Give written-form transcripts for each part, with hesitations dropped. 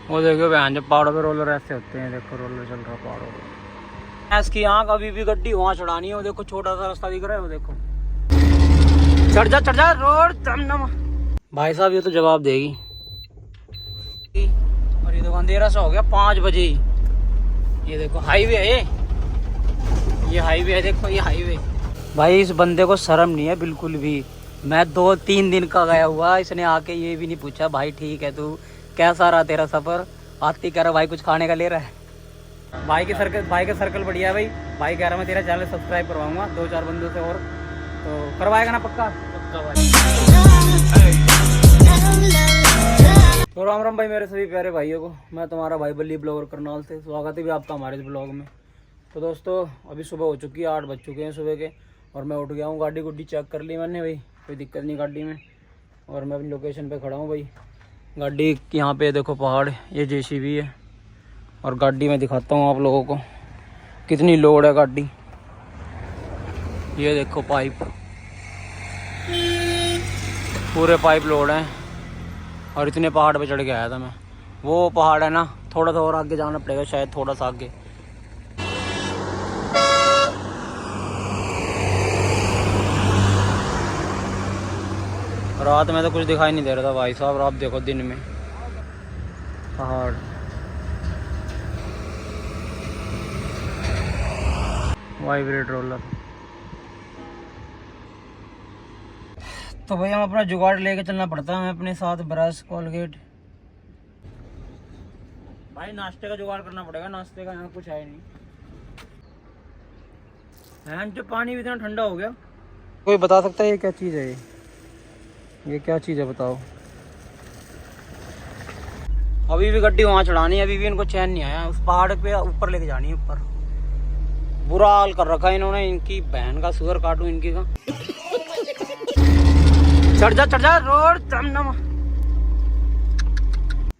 वो देखो बहन, जब पहाड़ों पे रोलर ऐसे होते हैं, देखो रोलर चल रहा पहाड़ों पे। इसकी आँख अभी भी गड्डी वहाँ चढ़ानी है। वो देखो छोटा सा रास्ता दिख रहा है, वो देखो। चढ़ जा रोड दम नम। भाई साहब ये तो जवाब देगी। और ये देखो अंधेरा सा हो गया, 5 बजे ही। ये देखो हाईवे है, ये हाईवे है, देखो ये हाईवे। भाई इस बंदे को शर्म नहीं है बिल्कुल भी। मैं 2-3 दिन का गया हुआ, इसने आके ये भी नहीं पूछा भाई ठीक है तू कैसा रहा तेरा सफर। आती कह रहा भाई कुछ खाने का ले रहा है। भाई का सर्कल बढ़िया है भाई। भाई कह रहा मैं तेरा चैनल सब्सक्राइब करवाऊंगा 2-4 बंदों से, और तो करवाएगा ना पक्का? पक्का भाई। तो राम राम भाई मेरे सभी प्यारे भाइयों को, मैं तुम्हारा भाई बल्ली ब्लॉगर करनाल से स्वागत है भी आपका हमारे इस ब्लॉग में। तो दोस्तों अभी सुबह हो चुकी है, 8 बज चुके हैं सुबह के, और मैं उठ गया हूँ। गाड़ी गुड्डी चेक कर ली मैंने भाई, कोई दिक्कत नहीं गाड़ी में। और मैं अपनी लोकेशन पे खड़ा हूँ भाई। गाड़ी यहाँ पे देखो पहाड़, ये जेसीबी है। और गाड़ी में दिखाता हूँ आप लोगों को कितनी लोड है गाड़ी। ये देखो पाइप, पूरे पाइप लोड हैं। और इतने पहाड़ पे चढ़ के आया था मैं। वो पहाड़ है ना, थोड़ा सा और आगे जाना पड़ेगा शायद, थोड़ा सा आगे। रात में तो कुछ दिखाई नहीं दे रहा था भाई साहब। रात देखो दिन में पहाड़। Vibrate roller. तो भाई हम अपना जुगाड़ लेके चलना पड़ता है, अपने साथ ब्रश कोलगेट। भाई नाश्ते का जुगाड़ करना पड़ेगा, नाश्ते का यहाँ कुछ है नहीं। जो पानी भी इतना ठंडा हो गया। कोई बता सकता है ये क्या चीज़ है? ये क्या चीज़ है बताओ। अभी भी गड्डी वहाँ चढ़ानी है, अभी भी इनको चैन नहीं आया। उस पहाड़ पे ऊपर लेके जानी है, ऊपर। बुरा हाल कर रखा है इन्होंने, इनकी बहन का सुअर काटू इनकी का। चढ़ जा रोड दम नम।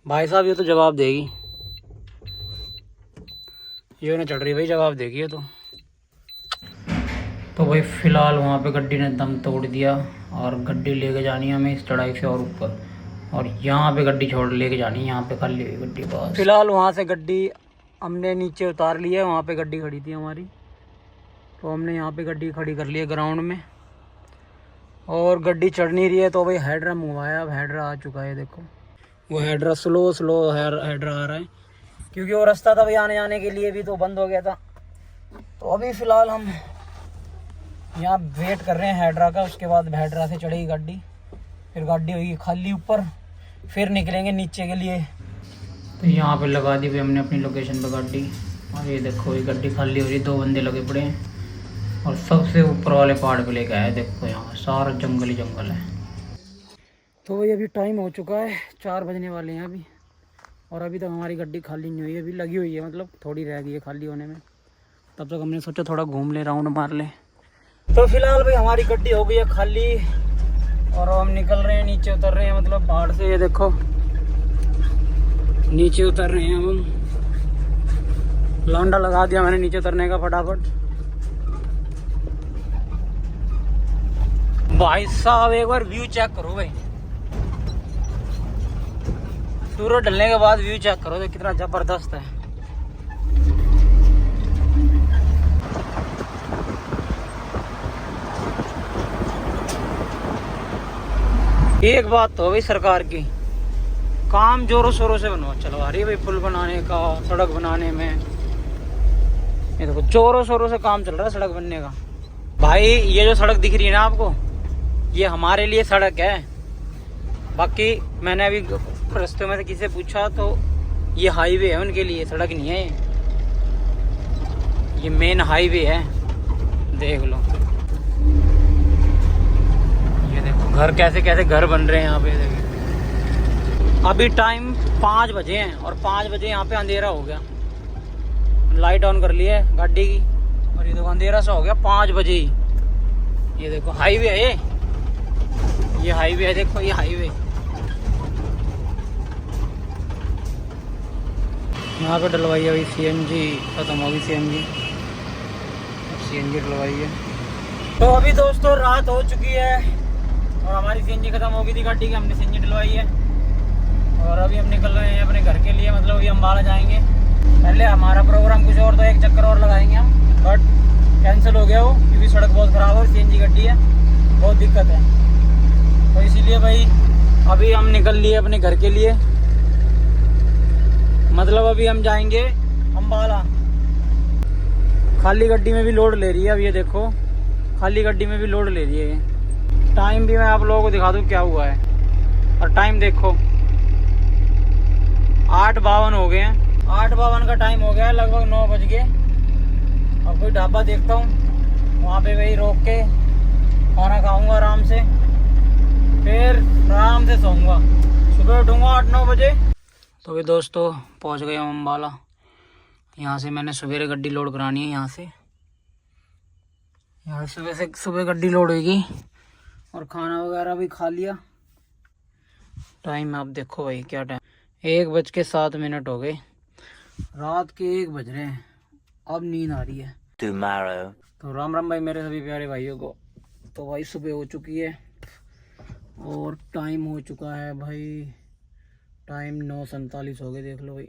भाई साहब ये तो जवाब देगी, ये ना चढ़ रही भाई, जवाब देगी ये तो भाई फिलहाल वहाँ पे गड्डी ने दम तोड़ दिया, और गड्डी लेके जानी है हमें इस चढ़ाई से और ऊपर। और यहाँ पे गड्डी छोड़ लेके जानी है, यहाँ पे खाली हुई गड्डी पास। फिलहाल वहाँ से गड्डी हमने नीचे उतार ली है, वहाँ पे गड्डी खड़ी थी हमारी, तो हमने यहाँ पे गड्डी खड़ी कर ली है ग्राउंड में। और गड्डी चढ़ नहीं रही है, तो भाई हेडरा मुँवाया। अब हेडरा आ चुका है, देखो वो हेडरा स्लो हेडरा आ रहा है, क्योंकि वो रास्ता था भाई आने जाने के लिए भी, तो बंद हो गया था। तो अभी फ़िलहाल हम यहाँ वेट कर रहे हैं हेडरा का। उसके बाद हेडरा से चढ़ेगी गाड़ी, फिर गाड़ी होगी खाली ऊपर, फिर निकलेंगे नीचे के लिए। तो यहाँ पे लगा दी भाई हमने अपनी लोकेशन पे गाड़ी। और ये देखो ये गाड़ी खाली हो रही है, 2 बंदे लगे पड़े हैं। और सबसे ऊपर वाले पहाड़ पे लेके आए, देखो यहाँ सारा जंगल ही जंगल है। तो भाई अभी टाइम हो चुका है, 4 बजने वाले हैं अभी, और अभी तक हमारी गाड़ी खाली नहीं हुई है। अभी लगी हुई है, मतलब थोड़ी रह गई है खाली होने में। तब तक हमने सोचा थोड़ा घूम ले, राउंड मार ले। तो फिलहाल भाई हमारी गड्डी हो गई है खाली, और हम निकल रहे हैं, नीचे उतर रहे हैं, मतलब पहाड़ से। ये देखो नीचे उतर रहे हैं हम। लौंडा लगा दिया मैंने नीचे उतरने का फटाफट। भाई साहब एक बार व्यू चेक करो भाई, सूरज ढलने के बाद व्यू चेक करो तो कितना जबरदस्त है। एक बात तो भाई सरकार की, काम जोरों शोरों से चलवा रही है भाई, पुल बनाने का, सड़क बनाने में। ये देखो जोरों शोरों से काम चल रहा है सड़क बनने का। भाई ये जो सड़क दिख रही है ना आपको, ये हमारे लिए सड़क है। बाकी मैंने अभी रास्ते में से किसी से पूछा तो ये हाईवे है उनके लिए, सड़क नहीं है ये मेन हाईवे है। देख लो ये देखो घर कैसे कैसे घर बन रहे हैं यहाँ पे। देखो अभी टाइम 5 बजे हैं, और 5 बजे यहाँ पे अंधेरा हो गया। लाइट ऑन कर ली है गाड़ी की, और ये देखो अंधेरा सा हो गया 5 बजे ही। ये देखो हाईवे है, ये हाईवे है, देखो ये हाईवे। यहाँ पे डलवाई है अभी सीएनजी, खत्म होगी सीएनजी डलवाई है। तो अभी दोस्तों रात हो चुकी है, और हमारी सीएनजी खत्म हो गई थी गाड़ी की, हमने सीएनजी डलवाई है। और अभी हम निकल रहे हैं अपने घर के लिए, मतलब अभी अम्बाला जाएंगे। पहले हमारा प्रोग्राम कुछ और था, एक चक्कर और लगाएंगे हम, बट कैंसिल हो गया वो, क्योंकि सड़क बहुत ख़राब है, सीएनजी गड्डी है, बहुत दिक्कत है। तो इसीलिए भाई अभी हम निकल लिए अपने घर के लिए, मतलब अभी हम जाएंगे अम्बाला। खाली गड्डी में भी लोड ले रही है, अब ये देखो खाली गड्डी में भी लोड ले रही है। टाइम भी मैं आप लोगों को दिखा दूँ क्या हुआ है, और टाइम देखो 8:52 हो गए हैं, 8:52 का टाइम हो गया है, लगभग 9 बज गए। अब कोई ढाबा देखता हूँ, वहाँ पे वही रोक के खाना खाऊंगा आराम से, फिर आराम से सोऊंगा, सुबह उठूंगा 8-9 बजे। तो भी दोस्तों पहुँच गए हम अम्बाला। यहाँ से मैंने सवेरे गड्डी लोड करानी है, यहाँ से सुबह गड्डी लोड होगी, और खाना वगैरह भी खा लिया। टाइम आप देखो भाई क्या टाइम, 1:07 हो गए, रात के 1 बज रहे हैं, अब नींद आ रही है। Tomorrow. तो राम राम भाई मेरे सभी प्यारे भाइयों को। तो भाई सुबह हो चुकी है और टाइम हो चुका है भाई, टाइम 9:47 हो गए, देख लो भाई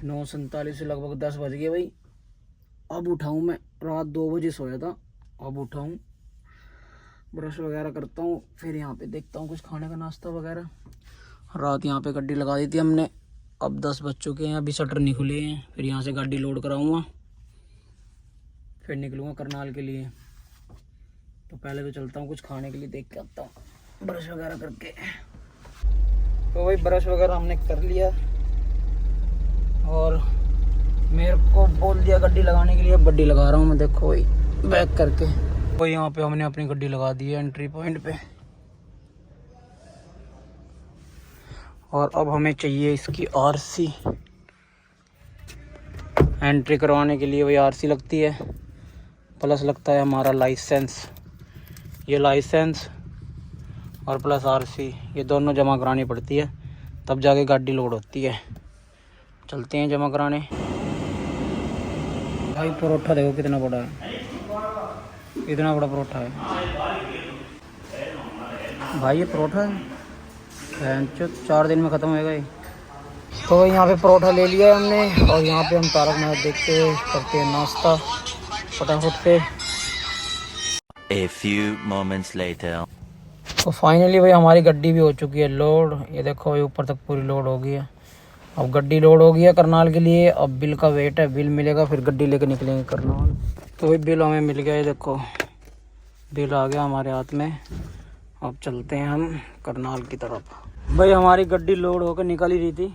9:47 से लगभग 10 बज गए भाई। अब उठाऊँ मैं, रात 2 बजे सोया था, अब उठाऊँ, ब्रश वगैरह करता हूँ, फिर यहाँ पे देखता हूँ कुछ खाने का नाश्ता वगैरह। रात यहाँ पे गड्डी लगा दी थी हमने, अब 10 बज चुके हैं, अभी शटर नहीं खुले हैं, फिर यहाँ से गाड़ी लोड कराऊंगा, फिर निकलूँगा करनाल के लिए। तो पहले तो चलता हूँ कुछ खाने के लिए, देख के आता हूँ ब्रश वगैरह करके। तो वही ब्रश वगैरह हमने कर लिया, और मेरे को बोल दिया गड्डी लगाने के लिए, अब गड्डी लगा रहा हूँ मैं, देखो वही बैक करके। तो यहाँ पे हमने अपनी गड्डी लगा दी है एंट्री पॉइंट पे, और अब हमें चाहिए इसकी आरसी। एंट्री करवाने के लिए वही आरसी लगती है, प्लस लगता है हमारा लाइसेंस। ये लाइसेंस और प्लस आरसी, ये दोनों जमा करानी पड़ती है, तब जाके गाड़ी लोड होती है। चलते हैं जमा कराने। भाई परोठा देखो कितना बड़ा है, इतना बड़ा परोठा है भाई, ये परोठा है 4 दिन में ख़त्म होएगा ये। तो यहाँ पे परोठा ले लिया है हमने, और यहाँ पे हम तारक मेहता देखते करते हैं नाश्ता फटाफट से। A few moments later. तो फाइनली भाई हमारी गड्डी भी हो चुकी है लोड, ये देखो भाई ऊपर तक पूरी लोड हो गई है। अब गड्डी लोड हो गई है करनाल के लिए, अब बिल का वेट है, बिल मिलेगा फिर गड्डी लेके निकलेंगे करनाल। तो भाई बिल हमें मिल गया है, देखो बिल आ गया हमारे हाथ में। अब चलते हैं हम करनाल की तरफ। भाई हमारी गड्डी लोड होकर निकल ही रही थी,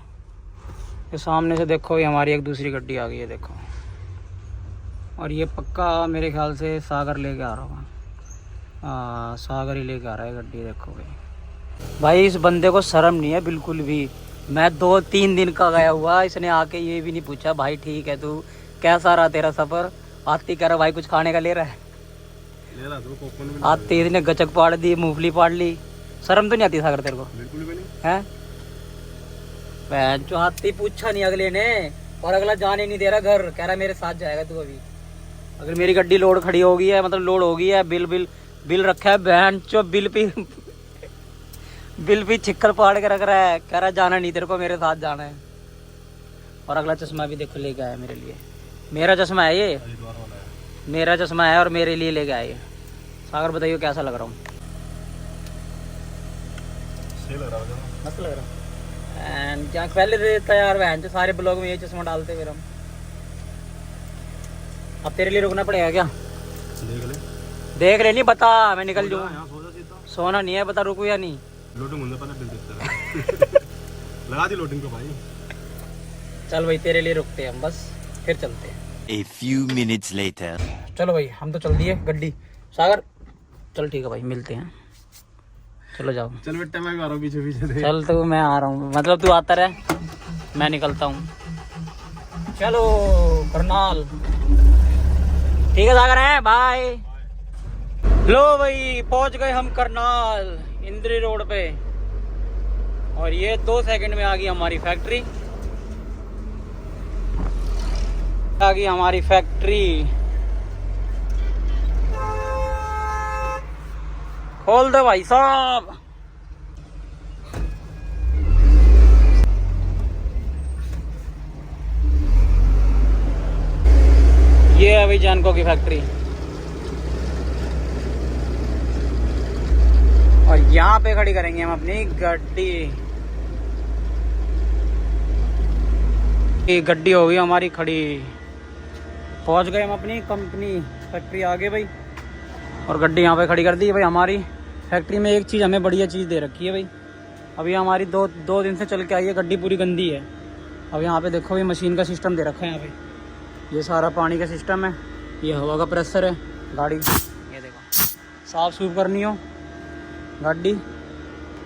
ये सामने से देखो ये हमारी एक दूसरी गड्डी आ गई है देखो, और ये पक्का मेरे ख्याल से सागर लेके आ रहा होगा, सागर ही लेके आ रहा है गड्डी। देखो भाई इस बंदे को शर्म नहीं है बिल्कुल भी। मैं 2-3 दिन का गया हुआ, इसने आके ये भी नहीं पूछा भाई ठीक है तू कैसा रहा तेरा सफ़र, आती कह रहा भाई कुछ खाने का ले रहा है, आती इसने गचक पाड़ दी, मूंगफली पाड़ ली। शर्म तो नहीं आती सागर तेरे को? बिल्कुल भी नहीं है। जो हाथी पूछा नहीं अगले ने, और अगला जाने नहीं दे रहा घर, कह रहा मेरे साथ जाएगा तू। अभी अगर मेरी गड्डी लोड खड़ी हो गई है, मतलब लोड हो गई है, बिल रखा है बहन चो, बिल भी छिक्कर पाड़ के रख रहा है, कह रहा जाना नहीं तेरे को, मेरे साथ जाना है। और अगला चश्मा भी देखो लेके आया मेरे लिए, मेरा चश्मा है ये, मेरा चश्मा है और मेरे लिए लेके आए। सागर बताइए कैसा लग रहा हूँ? सही लग रहा है, मस्त लग रहा है। एंड क्या पहले देता यार बहन, सारे ब्लॉग में ये चश्मा डालते फिर हम। अब तेरे लिए रुकना पड़ेगा क्या? देख ले नहीं बता, मैं निकल जाऊँ। सोना नहीं है, बता रुकू या नहीं? लोडिंग होने पहले बिल देते लगा दी लोडिंग को भाई। चल भाई तेरे लिए रुकते हैं हम, बस फिर चलते हैं। A few minutes later. चलो भाई हम तो चल दिए गड्डी। सागर चल ठीक है भाई, मिलते हैं, चलो जाओ। चल बेटा मैं आ रहा हूँ पीछे पीछे। चल तो मैं आ रहा हूँ, मतलब तू आता रहे, मैं निकलता हूँ। चलो करनाल, ठीक है सागर है, बाय। लो भाई पहुंच गए हम करनाल इंद्री रोड पे, और ये 2 सेकंड में आ गई हमारी फैक्ट्री, आ गई हमारी फैक्ट्री। खोल दो भाई साहब। जैनको की फैक्ट्री। और यहाँ पे खड़ी करेंगे हम अपनी गड्डी। ये गड्डी हो गई हमारी खड़ी। पहुंच गए हम अपनी कंपनी फैक्ट्री आगे भाई। और गड्डी यहाँ पे खड़ी कर दी है भाई। हमारी फैक्ट्री में एक चीज़ हमें बढ़िया चीज़ दे रखी है भाई। अभी हमारी दो दिन से चल के आई है, गड्डी पूरी गंदी है। अब यहाँ पे देखो ये मशीन का सिस्टम दे रखा है यहाँ पे। ये सारा पानी का सिस्टम है, ये हवा का प्रेशर है। गाड़ी ये देखो साफ़ सूफ करनी हो गाड़ी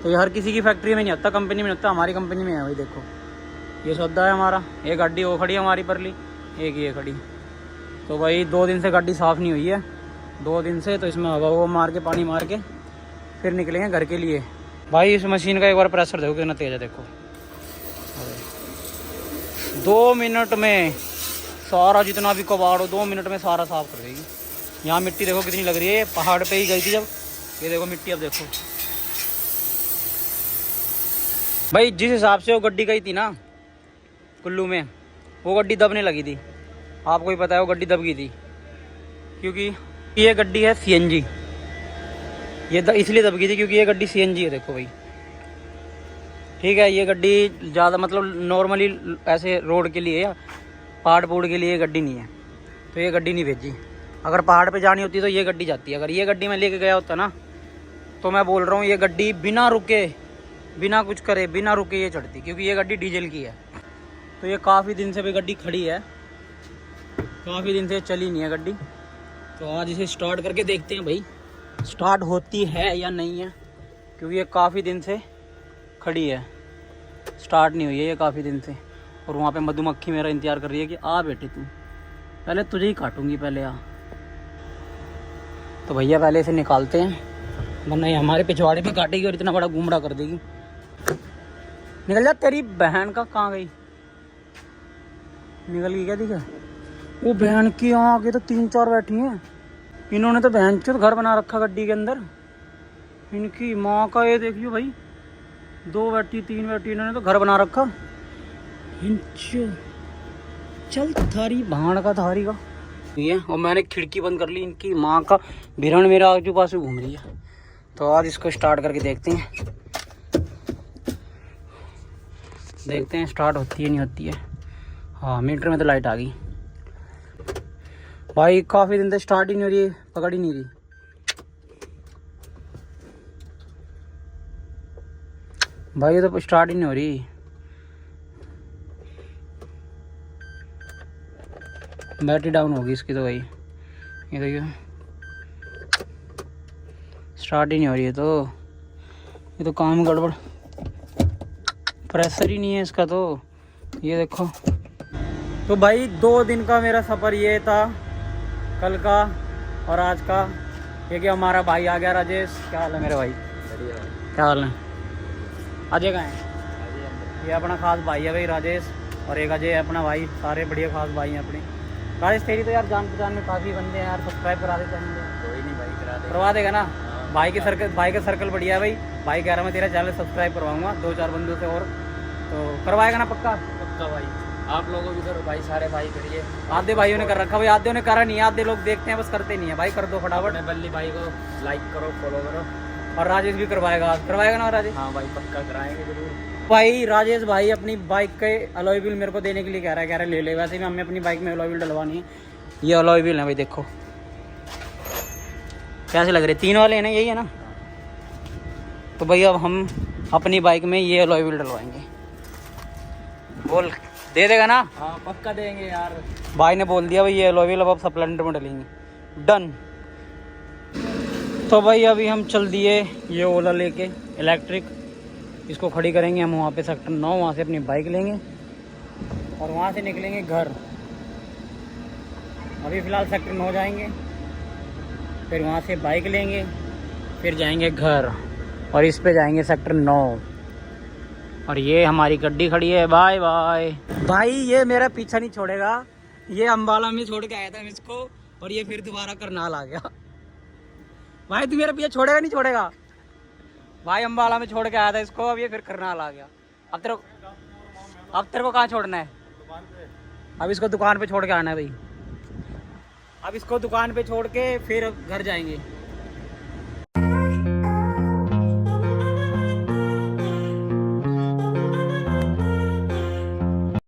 तो ये हर किसी की फैक्ट्री में नहीं होता, कंपनी में नहीं होता, हमारी कंपनी में है भाई। देखो ये सौदा है हमारा। एक गाड़ी वो खड़ी है हमारी परली, एक ये खड़ी। तो भाई 2 दिन से गाड़ी साफ़ नहीं हुई है, 2 दिन से। तो इसमें हवा वो मार के पानी मार के फिर निकलेंगे घर के लिए भाई। इस मशीन का एक बार प्रेशर देखो कितना तेज़ है। देखो 2 मिनट में सारा जितना भी कबाड़ हो 2 मिनट में सारा साफ कर देगी। यहाँ मिट्टी देखो कितनी लग रही है, पहाड़ पे ही गई थी जब। ये देखो मिट्टी अब देखो भाई। जिस हिसाब से वो गड्डी गई थी ना कुल्लू में, वो गड्डी दबने लगी थी। आपको ही पता है वो गड्डी दब गई थी क्योंकि ये गड्डी है CNG। ये इसलिए दब गई थी क्योंकि ये गड्डी CNG है। देखो भाई ठीक है, ये गड्डी ज़्यादा मतलब नॉर्मली ऐसे रोड के लिए या पहाड़ पूड़ के लिए ये गड्डी नहीं है, तो ये गड्डी नहीं भेजी। अगर पहाड़ पे जानी होती तो ये गड्डी जाती है। अगर ये गड्डी मैं लेके गया होता ना तो मैं बोल रहा हूँ ये गड्डी बिना रुके, बिना कुछ करे, बिना रुके ये चढ़ती, क्योंकि ये गड्डी डीजल की है। तो ये काफ़ी दिन से भी गड्डी खड़ी है, काफ़ी दिन से चली नहीं है गड्डी। तो आज इसे स्टार्ट करके देखते हैं भाई स्टार्ट होती है या नहीं है, क्योंकि ये काफ़ी दिन से खड़ी है, स्टार्ट नहीं हुई है ये काफ़ी दिन से। और वहाँ पे मधुमक्खी मेरा इंतज़ार कर रही है कि आ बेटे तू, पहले तुझे ही काटूंगी, पहले आ। तो भैया पहले इसे निकालते हैं, वरना ये हमारे पिछवाड़े पे काटेगी और इतना बड़ा गुमराह कर देगी। निकल जा, तेरी बहन का कहाँ गई, निकल गई क्या? दिखा वो बहन की, यहाँ आगे तो 3-4 बैठी हैं। इन्होंने तो बहन चोद घर बना रखा गड्डी के अंदर। इनकी माँ का ये देखियो भाई, 2 बैठी 3 बैठी, इन्होंने तो घर बना रखा। चल थारी भाड़ का थारी का ये। और मैंने खिड़की बंद कर ली, इनकी माँ का भिरण मेरा आजू पास घूम रही है। तो आज इसको स्टार्ट करके देखते हैं, देखते हैं स्टार्ट होती है नहीं होती है। हाँ मीटर में तो लाइट आ गई भाई। काफ़ी दिन से स्टार्ट ही नहीं हो रही, पकड़ ही नहीं रही भाई, ये तो स्टार्ट ही नहीं हो रही। बैटरी डाउन होगी इसकी तो भाई। ये देखिए स्टार्ट ही नहीं हो रही है, तो ये तो काम गड़बड़, प्रेशर ही नहीं है इसका। तो ये देखो। तो भाई 2 दिन का मेरा सफ़र ये था, कल का और आज का। ये कि हमारा भाई आ गया राजेश। क्या हाल है मेरे भाई? क्या हाल है? अजय कहाँ है? ये अपना खास भाई है भाई राजेश, और एक अजय है अपना भाई। सारे बढ़िया खास भाई हैं अपने। राजेश तेरी तो यार जान पहचान में काफ़ी बंदे हैं यार, सब्सक्राइब करा दे चैनल। कोई नहीं भाई, करवा देगा ना भाई के सर्कल बढ़िया है भाई। भाई कह रहा मैं तेरा चैनल सब्सक्राइब करवाऊंगा 2-4 बंदों से, और तो करवाएगा ना? पक्का पक्का भाई। आप लोगों भी करो भाई, सारे भाई करिए। आधे भाइयों ने कर रखा भाई, आधे ने करा नहीं है, आधे लोग देखते हैं बस करते नहीं है भाई। कर दो फटाफट। बल्ली भाई को लाइक करो, फॉलो करो। और राजेश भी करवाएगा ना राजेश? हाँ भाई पक्का कराएंगे जरूर भाई। राजेश भाई अपनी बाइक के अलॉय व्हील मेरे को देने के लिए कह रहा है ले ले। वैसे भी हमें अपनी बाइक में अलॉय व्हील डलवानी है। ये अलॉय व्हील है भाई, देखो कैसे लग रहे, 3 वाले हैं ना, यही है ना? तो भाई अब हम अपनी बाइक में ये अलॉय व्हील डलवाएंगे। बोल दे देगा ना? हाँ पक्का देंगे यार, भाई ने बोल दिया भाई। ये अलॉय व्हील अब स्प्लेंडर में डलेंगे, डन। तो भाई अभी हम चल दिए ये ओला लेके इलेक्ट्रिक, इसको खड़ी करेंगे हम वहाँ पे सेक्टर 9। वहाँ से अपनी बाइक लेंगे और वहाँ से निकलेंगे घर। अभी फ़िलहाल सेक्टर 9 जाएंगे, फिर वहाँ से बाइक लेंगे, फिर जाएंगे घर, और इस पे जाएंगे सेक्टर 9। और ये हमारी गड्डी खड़ी है। बाय बाय भाई। ये मेरा पीछा नहीं छोड़ेगा, ये अम्बाला में छोड़ के आया था इसको, और ये फिर दोबारा करनाल आ गया। भाई तू मेरा पीछा छोड़ेगा नहीं छोड़ेगा? भाई अम्बाला में छोड़ के आया था इसको, अब ये फिर करनाल आ गया। अब तेरे को कहाँ छोड़ना है? अब इसको दुकान पे छोड़ के आना है भाई। अब इसको दुकान पे छोड़ के फिर घर जाएंगे।